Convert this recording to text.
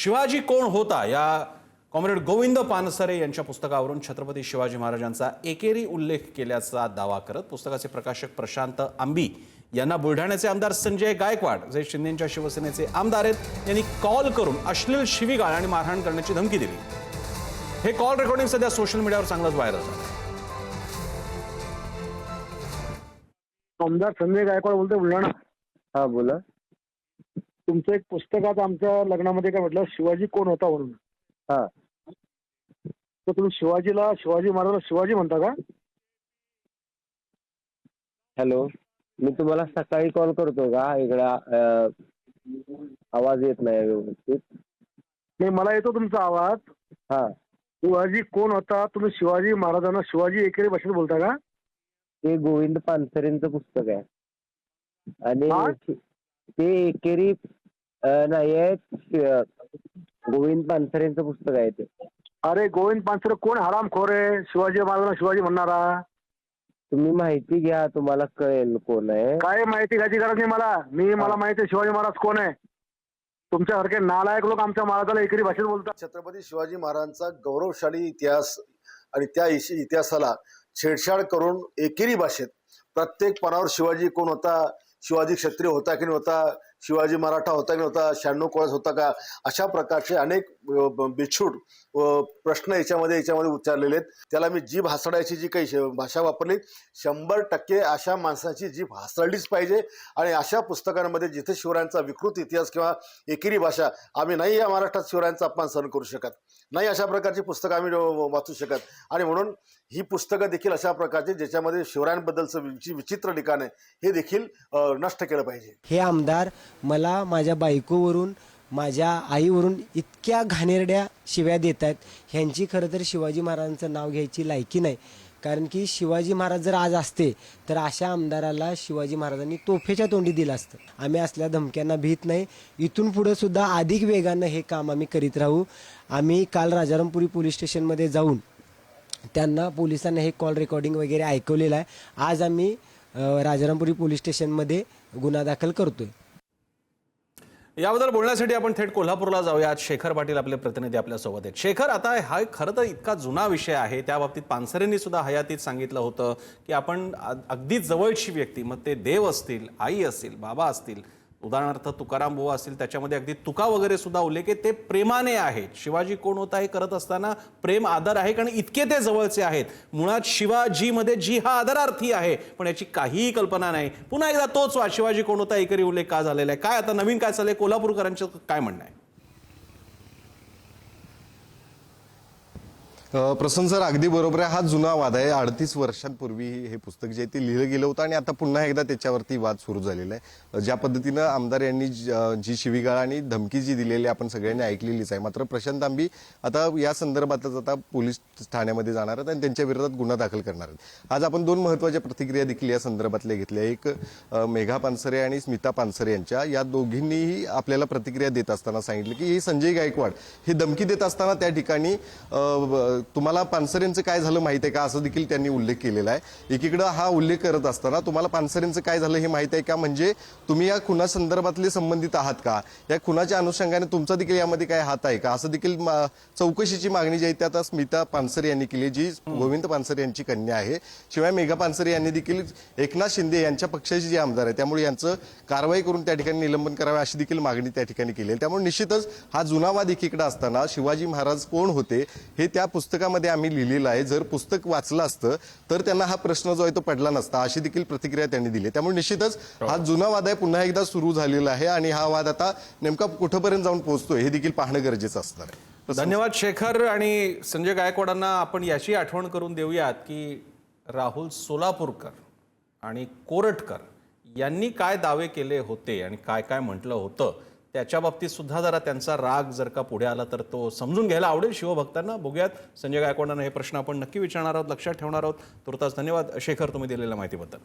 शिवाजी कोण होता या कॉम्रेड गोविंद पानसरे यांच्या पुस्तकावरून छत्रपती शिवाजी महाराजांचा एकेरी उल्लेख केल्याचा दावा करत पुस्तकाचे प्रकाशक प्रशांत आंबी यांना बुलढाण्याचे आमदार संजय गायकवाड जे शिंदेच्या शिवसेनेचे आमदार आहेत यांनी कॉल करून अश्लील शिवीगाळ आणि मारहाण करण्याची धमकी दिली। हे कॉल रेकॉर्डिंग सध्या सोशल मीडियावर चांगलंच व्हायरल झालं। आमदार संजय गायकवाड बोलतोय बुलढाणा। हा बोला। तुमचं एक पुस्तकात आमच्या लग्नामध्ये काय म्हटलं, शिवाजी कोण होता म्हणून। हा, तर तुम्ही शिवाजी महाराजांना शिवाजी म्हणता का? हॅलो, मी तुम्हाला सकाळी कॉल करतो का? इकडे आवाज येत नाही व्यवस्थित। नाही, मला येतो तुमचा आवाज। हा, शिवाजी कोण होता, तुम्ही शिवाजी महाराजांना शिवाजी एकेरी भाषेत बोलता का? ते गोविंद पानसरेंचं पुस्तक आहे आणि ते एकेरी नाही आहे, गोविंद पानसरेंचं पुस्तक आहे ते। अरे गोविंद पानसरे कोण हरामखोर आहे? शिवाजी महाराजांना शिवाजी म्हणणारा। तुम्ही माहिती घ्या, तुम्हाला कळेल कोण आहे। काय माहिती घ्यायची गरज नाही मला माहिती आहे शिवाजी महाराज कोण आहे। तुमच्यासारखे नालायक लोक आमच्या महाराजाला एकेरी भाषेत बोलतात। छत्रपती शिवाजी महाराजांचा गौरवशाली इतिहास आणि त्या इतिहासाला छेडछाड करून एकेरी भाषेत प्रत्येक पानावर शिवाजी कोण होता, शिवाजी क्षत्रिय होता की नव्हता, शिवाजी मराठा होता की नव्हता, 96 कोळस होता का, अशा प्रकारचे अनेक बिछूट प्रश्न याच्यामध्ये उच्चारलेले आहेत। त्याला मी जीभ हासडायची जी काही भाषा वापरली, 100% अशा माणसाची जीभ हासडलीच पाहिजे। आणि अशा पुस्तकांमध्ये जिथे शिवरायांचा विकृत इतिहास किंवा एकेरी भाषा, आम्ही नाही या महाराष्ट्रात शिवरायांचा अपमान सहन करू शकत नाही, अशा प्रकारची पुस्तकं आम्ही वाचू शकत। आणि म्हणून ही पुस्तकं देखील अशा प्रकारचे ज्याच्यामध्ये शिवरायांबद्दलचं विचित्र ठिकाण आहे हे देखील नष्ट केलं पाहिजे। हे आमदार मला माझ्या बायकोवरून, माझ्या आईवरून इतक्या घाणेरड्या शिव्या देत आहेत, ह्यांची खरं तर शिवाजी महाराजांचं नाव घ्यायची लायकी नाही। कारण की शिवाजी महाराज जर आज असते तर अशा आमदाराला शिवाजी महाराजांनी तोफेच्या तोंडी दिलं असतं। आम्ही असल्या धमक्यांना भीत नाही, इथून पुढे सुद्धा अधिक वेगानं हे काम आम्ही करीत राहू। आम्ही काल राजारामपुरी पोलीस स्टेशनमध्ये जाऊन त्यांना पोलिसांना हे कॉल रेकॉर्डिंग वगैरे ऐकवलेलं आहे। आज आम्ही राजारामपुरी पोलीस स्टेशनमध्ये गुन्हा दाखल करतोय। याबद्दल बोलण्यासाठी आपण थेट कोल्हापूरला जाऊयात। शेखर पाटील आपले प्रतिनिधी आपल्या सोबत आहेत। शेखर, आता हा खरं तर इतका जुना विषय आहे, त्या बाबतीत पानसरेंनी सुद्धा हयातीत सांगितलं होतं की आपण अगदी जवळची व्यक्ती, मग ते देव असतील, आई असतील, बाबा असतील, उदाहरणार्थ तुकाराम बुवा असतील, त्याच्यामध्ये अगदी तुका वगैरे सुद्धा उल्लेख आहे, ते प्रेमाने आहेत। शिवाजी कोण होता हे करत असताना प्रेम आदर आहे, कारण इतके ते जवळचे आहेत। मुळात शिवाजीमध्ये जी हा आदरार्थी आहे, पण याची काहीही कल्पना नाही। पुन्हा एकदा तोच वाद, शिवाजी कोण होता एकेरी उल्लेख का झालेला आहे, काय आता नवीन काय चाललंय, कोल्हापूरकरांचं काय म्हणणं आहे? प्रसन्न सर, अगदी बरोबर आहे। हा जुना वाद आहे। 38 वर्षांपूर्वी हे पुस्तक जे आहे ते लिहिलं गेलं होतं आणि आता पुन्हा एकदा त्याच्यावरती वाद सुरू झालेला आहे। ज्या पद्धतीनं आमदार यांनी जी शिवीगाळ आणि धमकी जी दिलेली आपण सगळ्यांनी ऐकलेलीच आहे। मात्र प्रशांत आंबी आता या संदर्भातच आता पोलीस ठाण्यामध्ये जाणार आहेत आणि त्यांच्या विरोधात गुन्हा दाखल करणार आहेत। आज आपण दोन महत्त्वाच्या प्रतिक्रिया देखील या संदर्भातल्या घेतल्या। एक मेघा पानसरे आणि स्मिता पानसरे यांच्या, या दोघींनीही आपल्याला प्रतिक्रिया देत असताना सांगितलं की हे संजय गायकवाड हे धमकी देत असताना त्या ठिकाणी तुम्हाला पानसरेंचं काय झालं माहिती आहे का, असं देखील त्यांनी उल्लेख केलेला आहे। एकीकडे हा उल्लेख करत असताना तुम्हाला पानसरेंचं काय झालं हे माहिती आहे का, म्हणजे तुम्ही या खुना संदर्भातले संबंधित आहात का, या खुनाच्या अनुषंगाने तुमचा देखील यामध्ये काय हात आहे का, असं देखील चौकशीची मागणी जी आहे ती आता स्मिता पानसरे यांनी केली, जी गोविंद पानसरे यांची कन्या आहे। शिवाय मेघा पानसरे यांनी देखील एकनाथ शिंदे यांच्या पक्षाचे जे आमदार आहे त्यामुळे यांचं कारवाई करून त्या ठिकाणी निलंबन करावे अशी देखील मागणी त्या ठिकाणी केली आहे। त्यामुळे निश्चितच हा जुना वाद एकीकडे असताना शिवाजी महाराज कोण होते हे त्या पुस्तकामध्ये आम्ही लिहिलेलं आहे। जर पुस्तक वाचलं असतं तर त्यांना हा प्रश्न जो आहे तो पडला नसता, अशी देखील प्रतिक्रिया त्यांनी दिली। त्यामुळे निश्चितच हा जुना वाद आहे, पुन्हा एकदा सुरू झालेला आहे आणि हा वाद आता नेमका कुठपर्यंत जाऊन पोहोचतोय हे देखील पाहणं गरजेचं असणार आहे। धन्यवाद शेखर। आणि संजय गायकवाडांना आपण याची आठवण करून देऊयात की राहुल सोलापूरकर आणि कोरटकर यांनी काय दावे केले होते आणि काय काय म्हटलं होतं, त्याच्या बाबतीत सुद्धा जरा त्यांचा राग जर का पुढे आला तर तो समजून घ्यायला आवडेल शिवभक्तांना। बघूयात संजय गायकवाडांना हे प्रश्न आपण नक्की विचारणार आहोत, लक्षात ठेवणार आहोत। तुर्तास धन्यवाद शेखर, तुम्ही दिलेल्या माहितीबद्दल।